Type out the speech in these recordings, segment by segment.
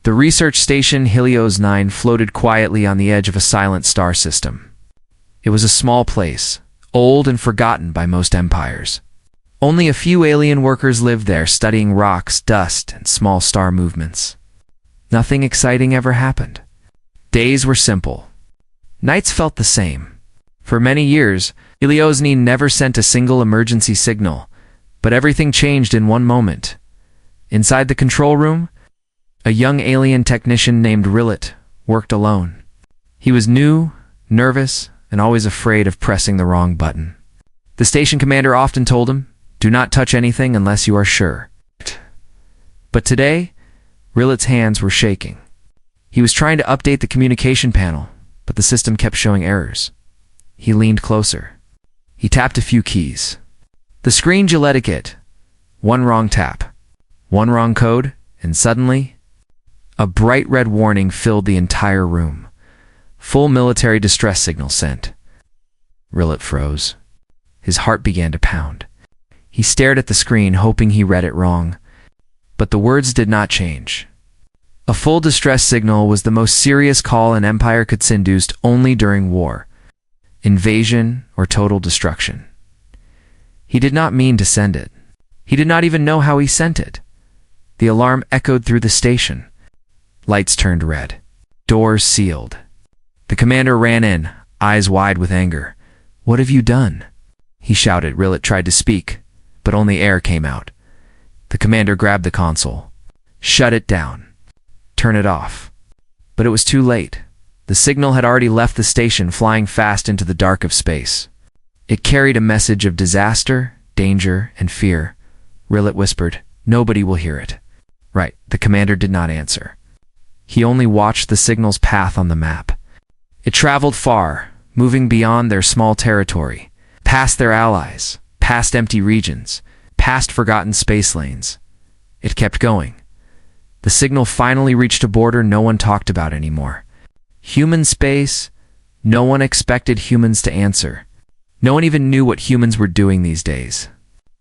The research station Helios 9 floated quietly on the edge of a silent star system. It was a small place, old and forgotten by most empires. Only a few alien workers lived there, studying rocks, dust, and small star movements. Nothing exciting ever happened. Days were simple. Nights felt the same. For many years, Helios 9 never sent a single emergency signal, but everything changed in one moment. Inside the control room, a young alien technician named Rillet worked alone. He was new, nervous, and always afraid of pressing the wrong button. The station commander often told him, "Do not touch anything unless you are sure." But today, Rillet's hands were shaking. He was trying to update the communication panel, but the system kept showing errors. He leaned closer. He tapped a few keys. The screen gelated it. One wrong tap, one wrong code, and suddenly, a bright red warning filled the entire room. Full military distress signal sent. Rillet froze. His heart began to pound. He stared at the screen, hoping he read it wrong. But the words did not change. A full distress signal was the most serious call an empire could send, used only during war, invasion, or total destruction. He did not mean to send it. He did not even know how he sent it. The alarm echoed through the station. Lights turned red. Doors sealed. The commander ran in, eyes wide with anger. "What have you done?" he shouted. Rillet tried to speak, but only air came out. The commander grabbed the console. "Shut it down. Turn it off." But it was too late. The signal had already left the station, flying fast into the dark of space. It carried a message of disaster, danger, and fear. Rillet whispered, "Nobody will hear it." Right, the commander did not answer. He only watched the signal's path on the map. It traveled far, moving beyond their small territory, past their allies, past empty regions, past forgotten space lanes. It kept going. The signal finally reached a border no one talked about anymore. Human space. No one expected humans to answer. No one even knew what humans were doing these days.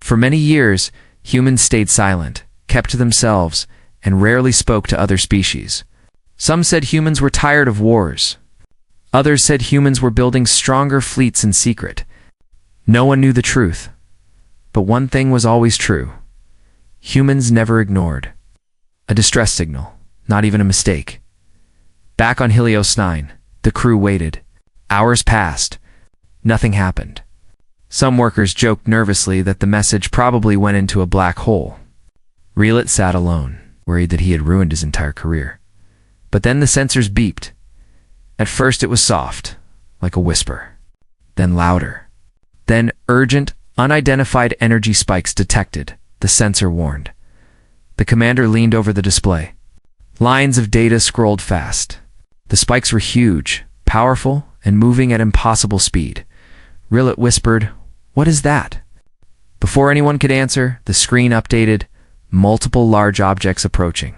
For many years, humans stayed silent, kept to themselves, and rarely spoke to other species. Some said humans were tired of wars. Others said humans were building stronger fleets in secret. No one knew the truth. But one thing was always true. Humans never ignored. A distress signal, not even a mistake. Back on Helios 9, the crew waited. Hours passed. Nothing happened. Some workers joked nervously that the message probably went into a black hole. Rillet sat alone, worried that he had ruined his entire career. But then the sensors beeped. At first it was soft, like a whisper. Then louder. Then urgent, unidentified energy spikes detected, the sensor warned. The commander leaned over the display. Lines of data scrolled fast. The spikes were huge, powerful, and moving at impossible speed. Rillet whispered, "What is that?" Before anyone could answer, the screen updated, multiple large objects approaching.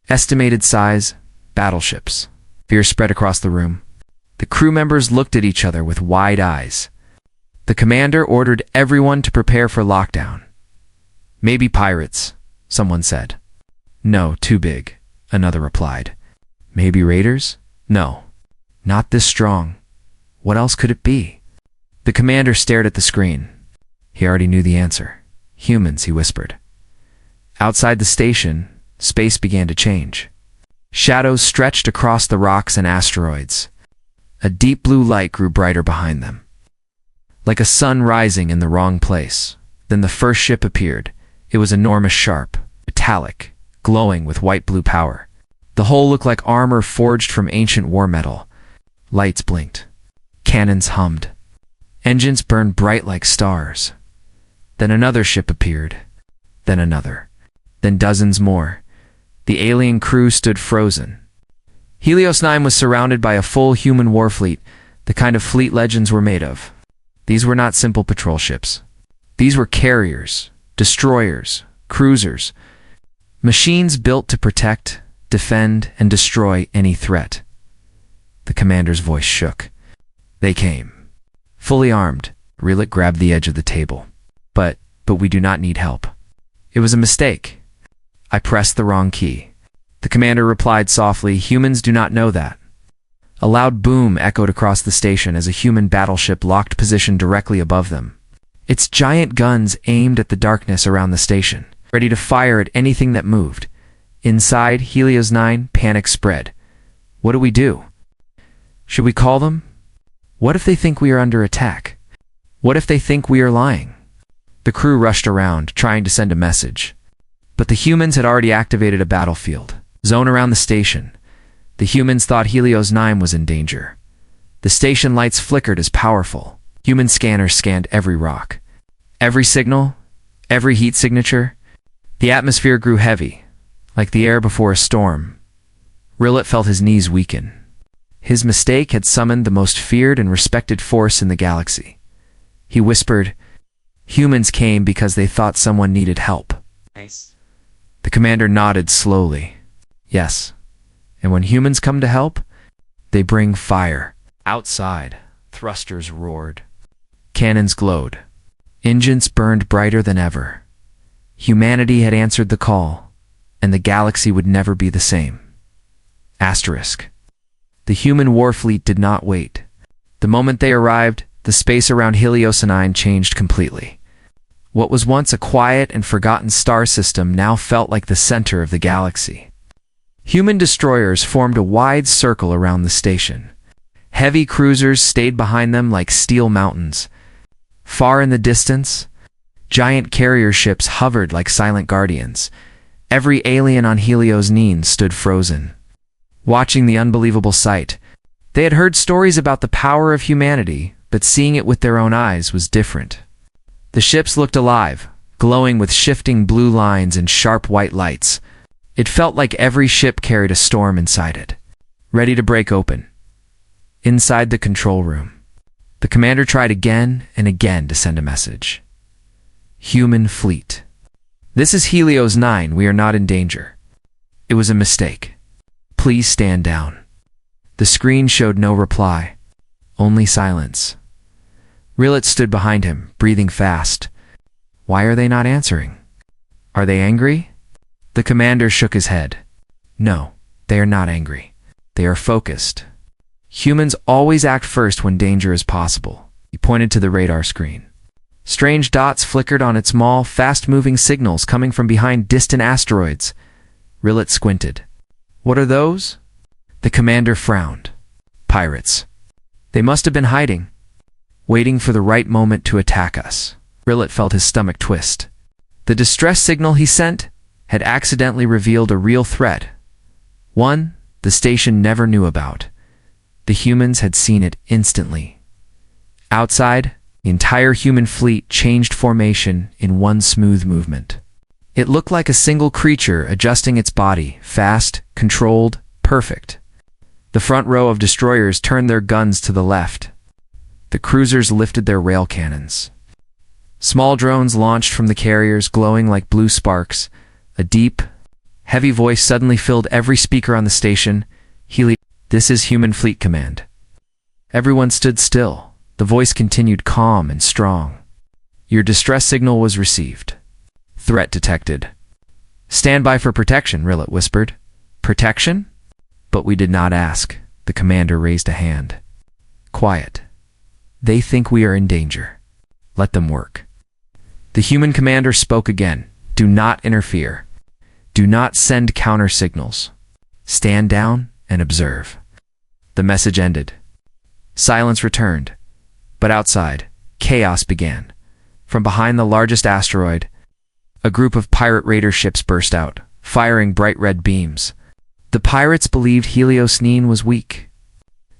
Estimated size, battleships. Fear spread across the room. The crew members looked at each other with wide eyes. The commander ordered everyone to prepare for lockdown. "Maybe pirates," someone said. "No, too big," another replied. "Maybe raiders? No, not this strong. What else could it be?" The commander stared at the screen. He already knew the answer. "Humans," he whispered. Outside the station, space began to change. Shadows stretched across the rocks and asteroids. A deep blue light grew brighter behind them, like a sun rising in the wrong place. Then the first ship appeared. It was enormous, sharp, metallic, glowing with white-blue power. The hull looked like armor forged from ancient war metal. Lights blinked. Cannons hummed. Engines burned bright like stars. Then another ship appeared. Then another. Then dozens more. The alien crew stood frozen. Helios 9 was surrounded by a full human warfleet, the kind of fleet legends were made of. These were not simple patrol ships. These were carriers, destroyers, cruisers, machines built to protect, defend, and destroy any threat. The commander's voice shook. They came. Fully armed, Rillet grabbed the edge of the table. But we do not need help. It was a mistake. I pressed the wrong key. The commander replied softly, "Humans do not know that." A loud boom echoed across the station as a human battleship locked position directly above them. Its giant guns aimed at the darkness around the station, ready to fire at anything that moved. Inside Helios 9, panic spread. What do we do? Should we call them? What if they think we are under attack? What if they think we are lying? The crew rushed around, trying to send a message. But the humans had already activated a battlefield zone around the station. The humans thought Helios 9 was in danger. The station lights flickered as powerful. Human scanners scanned every rock, every signal, every heat signature. The atmosphere grew heavy, like the air before a storm. Rillet felt his knees weaken. His mistake had summoned the most feared and respected force in the galaxy. He whispered, "Humans came because they thought someone needed help." Nice. The commander nodded slowly. "Yes. And when humans come to help, they bring fire." Outside, thrusters roared. Cannons glowed. Engines burned brighter than ever. Humanity had answered the call, and the galaxy would never be the same. Asterisk. The human Warfleet did not wait. The moment they arrived, the space around Helios 9 changed completely. What was once a quiet and forgotten star system now felt like the center of the galaxy. Human destroyers formed a wide circle around the station. Heavy cruisers stayed behind them like steel mountains. Far in the distance, giant carrier ships hovered like silent guardians. Every alien on Helios 9 stood frozen, watching the unbelievable sight. They had heard stories about the power of humanity, but seeing it with their own eyes was different. The ships looked alive, glowing with shifting blue lines and sharp white lights. It felt like every ship carried a storm inside it, ready to break open. Inside the control room, the commander tried again and again to send a message. "Human fleet. This is Helios 9. We are not in danger. It was a mistake. Please stand down." The screen showed no reply, only silence. Rillet stood behind him, breathing fast. Why are they not answering? Are they angry? The commander shook his head. No, they are not angry. They are focused. Humans always act first when danger is possible. He pointed to the radar screen. Strange dots flickered on its small, fast-moving signals coming from behind distant asteroids. Rillet squinted. What are those? The commander frowned. Pirates. They must have been hiding, waiting for the right moment to attack us. Rillet felt his stomach twist. The distress signal he sent had accidentally revealed a real threat. One the station never knew about. The humans had seen it instantly. Outside, the entire human fleet changed formation in one smooth movement. It looked like a single creature adjusting its body, fast, controlled, perfect. The front row of destroyers turned their guns to the left. The cruisers lifted their rail cannons. Small drones launched from the carriers, glowing like blue sparks. A deep, heavy voice suddenly filled every speaker on the station. This is Human Fleet Command. Everyone stood still. The voice continued calm and strong. Your distress signal was received. Threat detected. Stand by for protection, Rillet whispered. Protection? But we did not ask. The commander raised a hand. Quiet. They think we are in danger. Let them work. The human commander spoke again. Do not interfere. Do not send counter signals. Stand down and observe. The message ended. Silence returned. But outside, chaos began. From behind the largest asteroid, a group of pirate raider ships burst out, firing bright red beams. The pirates believed Helios 9 was weak.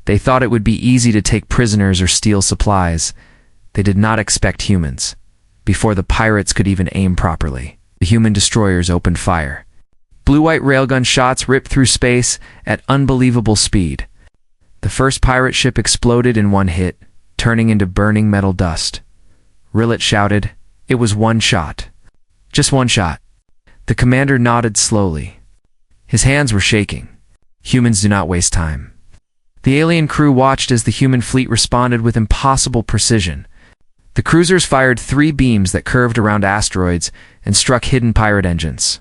They thought it would be easy to take prisoners or steal supplies. They did not expect humans. Before the pirates could even aim properly, the human destroyers opened fire. Blue-white railgun shots ripped through space at unbelievable speed. The first pirate ship exploded in one hit, turning into burning metal dust. Rillet shouted, "It was one shot. Just one shot." The commander nodded slowly. His hands were shaking. Humans do not waste time. The alien crew watched as the human fleet responded with impossible precision. The cruisers fired 3 beams that curved around asteroids and struck hidden pirate engines.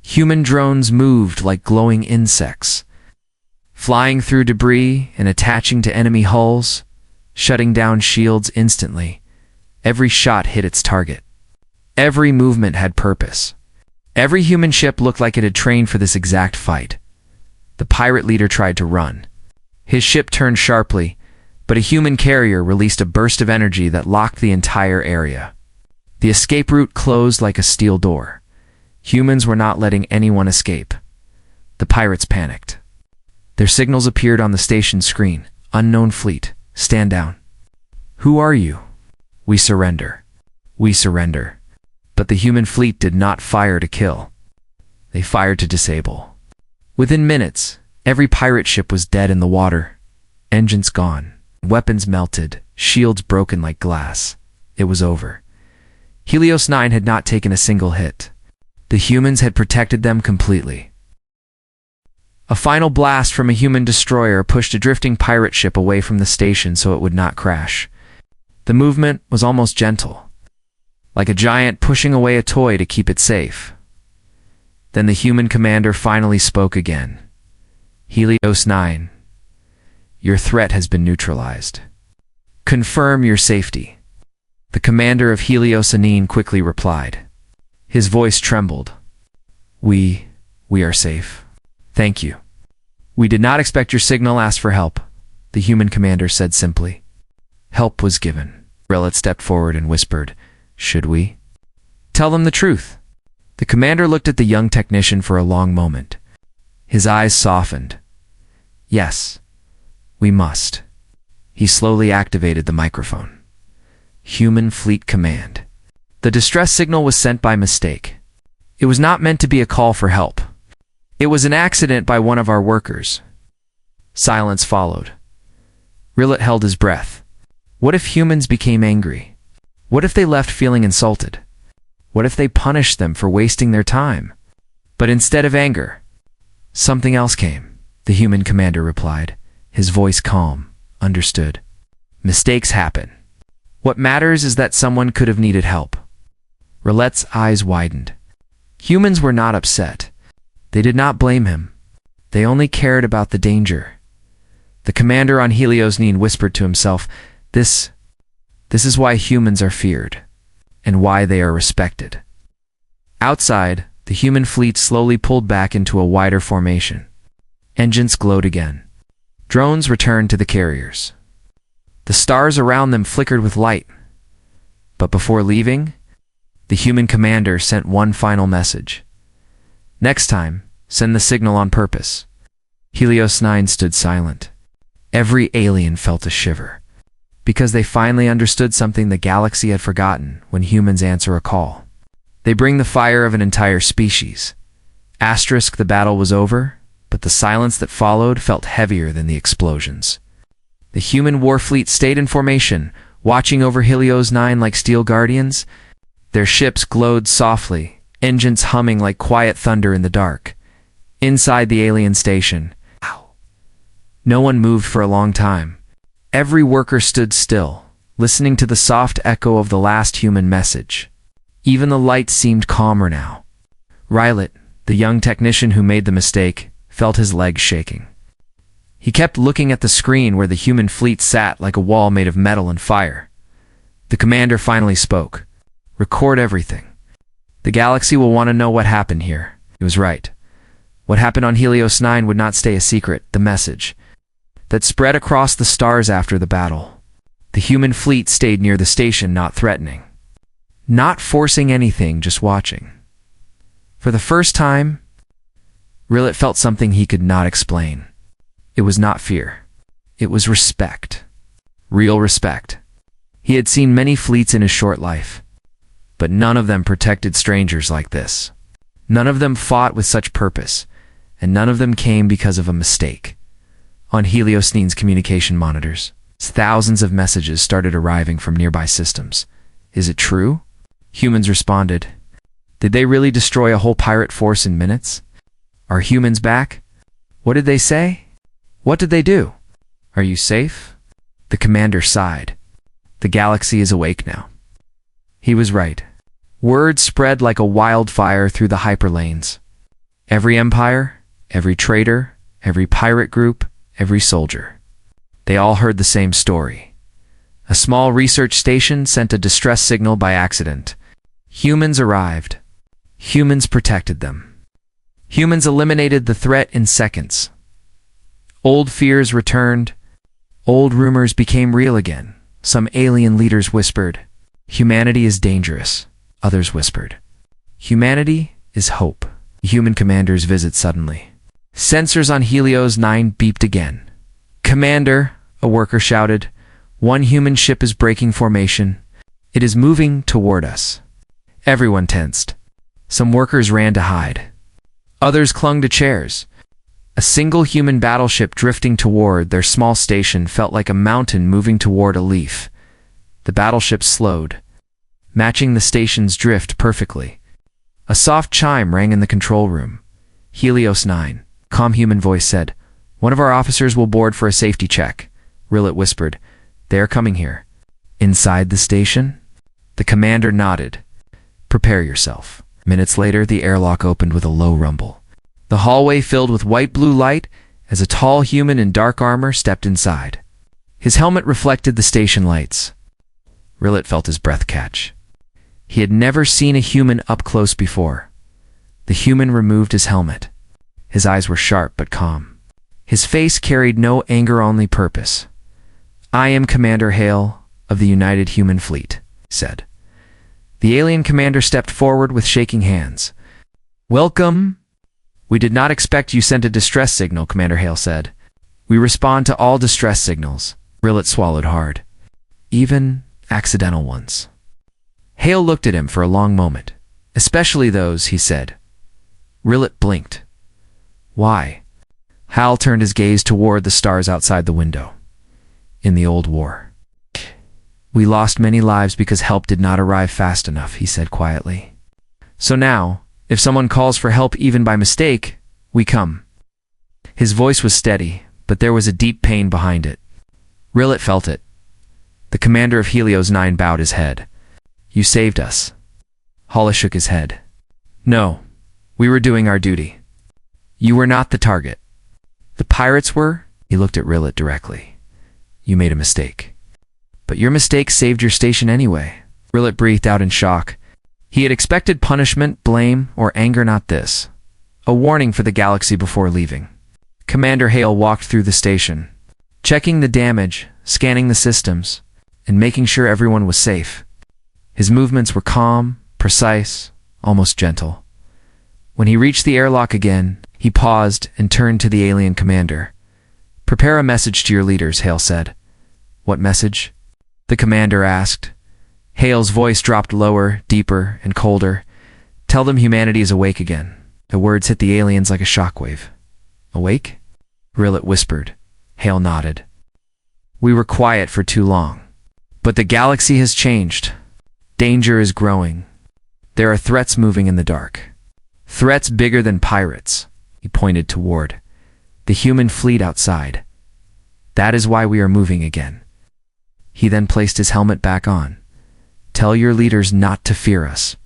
Human drones moved like glowing insects, flying through debris and attaching to enemy hulls, shutting down shields instantly. Every shot hit its target. Every movement had purpose. Every human ship looked like it had trained for this exact fight. The pirate leader tried to run. His ship turned sharply, but a human carrier released a burst of energy that locked the entire area. The escape route closed like a steel door. Humans were not letting anyone escape. The pirates panicked. Their signals appeared on the station screen. Unknown fleet, stand down. Who are you? We surrender. We surrender. But the human fleet did not fire to kill. They fired to disable. Within minutes, every pirate ship was dead in the water. Engines gone. Weapons melted. Shields broken like glass. It was over. Helios 9 had not taken a single hit. The humans had protected them completely. A final blast from a human destroyer pushed a drifting pirate ship away from the station so it would not crash. The movement was almost gentle, like a giant pushing away a toy to keep it safe. Then the human commander finally spoke again. Helios 9, your threat has been neutralized. Confirm your safety. The commander of Helios 9 quickly replied. His voice trembled. We are safe. Thank you. We did not expect your signal. Ask for help, the human commander said simply. Help was given. Rillet stepped forward and whispered, should we? Tell them the truth. The commander looked at the young technician for a long moment. His eyes softened. Yes, we must. He slowly activated the microphone. Human Fleet Command. The distress signal was sent by mistake. It was not meant to be a call for help. It was an accident by one of our workers. Silence followed. Rillet held his breath. What if humans became angry? What if they left feeling insulted? What if they punished them for wasting their time? But instead of anger, something else came, the human commander replied, his voice calm. Understood. Mistakes happen. What matters is that someone could have needed help. Rillet's eyes widened. Humans were not upset. They did not blame him. They only cared about the danger. The commander on Helios 9 whispered to himself, This is why humans are feared, and why they are respected. Outside, the human fleet slowly pulled back into a wider formation. Engines glowed again. Drones returned to the carriers. The stars around them flickered with light. But before leaving, the human commander sent one final message. Next time, send the signal on purpose. Helios 9 stood silent. Every alien felt a shiver, because they finally understood something the galaxy had forgotten when humans answer a call. They bring the fire of an entire species. Asterisk, the battle was over, but the silence that followed felt heavier than the explosions. The human Warfleet stayed in formation, watching over Helios 9 like steel guardians. Their ships glowed softly, engines humming like quiet thunder in the dark. Inside the alien station, no one moved for a long time. Every worker stood still, listening to the soft echo of the last human message. Even the lights seemed calmer now. Rilett, the young technician who made the mistake, felt his legs shaking. He kept looking at the screen where the human fleet sat like a wall made of metal and fire. The commander finally spoke. Record everything. The galaxy will want to know what happened here. He was right. What happened on Helios 9 would not stay a secret, the message that spread across the stars after the battle. The human fleet stayed near the station, not threatening, not forcing anything, just watching. For the first time, Rilett felt something he could not explain. It was not fear. It was respect. Real respect. He had seen many fleets in his short life, but none of them protected strangers like this. None of them fought with such purpose, and none of them came because of a mistake. On Helios 9's communication monitors, thousands of messages started arriving from nearby systems. Is it true? Humans responded. Did they really destroy a whole pirate force in minutes? Are humans back? What did they say? What did they do? Are you safe? The commander sighed. The galaxy is awake now. He was right. Word spread like a wildfire through the hyperlanes. Every empire, every trader, every pirate group, every soldier. They all heard the same story. A small research station sent a distress signal by accident. Humans arrived. Humans protected them. Humans eliminated the threat in seconds. Old fears returned. Old rumors became real again. Some alien leaders whispered, "Humanity is dangerous." Others whispered, "Humanity is hope." The human commander's visit suddenly. Sensors on Helios 9 beeped again. "Commander," a worker shouted, "one human ship is breaking formation. It is moving toward us." Everyone tensed. Some workers ran to hide. Others clung to chairs. A single human battleship drifting toward their small station felt like a mountain moving toward a leaf. The battleship slowed, matching the station's drift perfectly. A soft chime rang in the control room. "Helios 9, calm human voice said. "One of our officers will board for a safety check." Rillet whispered, "They are coming here." "Inside the station?" The commander nodded. "Prepare yourself." Minutes later, the airlock opened with a low rumble. The hallway filled with white-blue light as a tall human in dark armor stepped inside. His helmet reflected the station lights. Rillet felt his breath catch. He had never seen a human up close before. The human removed his helmet. His eyes were sharp but calm. His face carried no anger, only purpose. "I am Commander Hale of the United Human Fleet," he said. The alien commander stepped forward with shaking hands. "Welcome." "We did not expect you sent a distress signal," Commander Hale said. "We respond to all distress signals." Rillet swallowed hard. "Even accidental ones." Hale looked at him for a long moment. "Especially those," he said. Rillet blinked. "Why?" Hal turned his gaze toward the stars outside the window. "In the old war, we lost many lives because help did not arrive fast enough," he said quietly. "So now, if someone calls for help even by mistake, we come." His voice was steady, but there was a deep pain behind it. Rillet felt it. The commander of Helios 9 bowed his head. "You saved us." Hollis shook his head. "No, we were doing our duty. You were not the target. The pirates were." He looked at Rillet directly. "You made a mistake. But your mistake saved your station anyway." Rillet breathed out in shock. He had expected punishment, blame, or anger, not this. A warning for the galaxy before leaving. Commander Hale walked through the station, checking the damage, scanning the systems, and making sure everyone was safe. His movements were calm, precise, almost gentle. When he reached the airlock again, he paused and turned to the alien commander. "Prepare a message to your leaders," Hale said. "What message?" the commander asked. Hale's voice dropped lower, deeper, and colder. "Tell them humanity is awake again." The words hit the aliens like a shockwave. "Awake?" Rillet whispered. Hale nodded. "We were quiet for too long. But the galaxy has changed. Danger is growing. There are threats moving in the dark. Threats bigger than pirates." He pointed toward the human fleet outside. "That is why we are moving again." He then placed his helmet back on. "Tell your leaders not to fear us.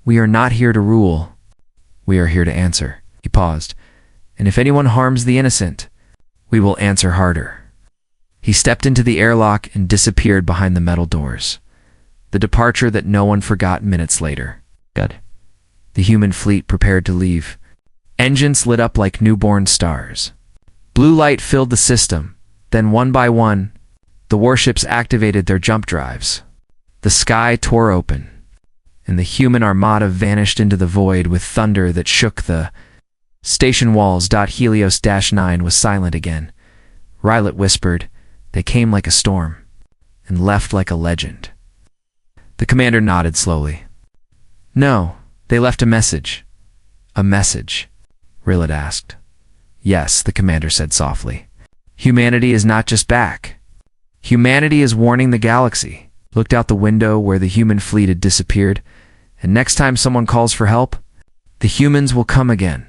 We are not here to rule. We are here to answer." He paused. "And if anyone harms the innocent, we will answer harder." He stepped into the airlock and disappeared behind the metal doors. The departure that no one forgot minutes later. Good. The human fleet prepared to leave. Engines lit up like newborn stars. Blue light filled the system. Then one by one, the warships activated their jump drives. The sky tore open, and the human armada vanished into the void with thunder that shook the station walls. Helios-9 was silent again. Rillet whispered, "They came like a storm, and left like a legend." The commander nodded slowly. "No, they left a message." "A message?" Rillet asked. "Yes," the commander said softly. "Humanity is not just back. Humanity is warning the galaxy." Looked out the window where the human fleet had disappeared. "And next time someone calls for help, the humans will come again."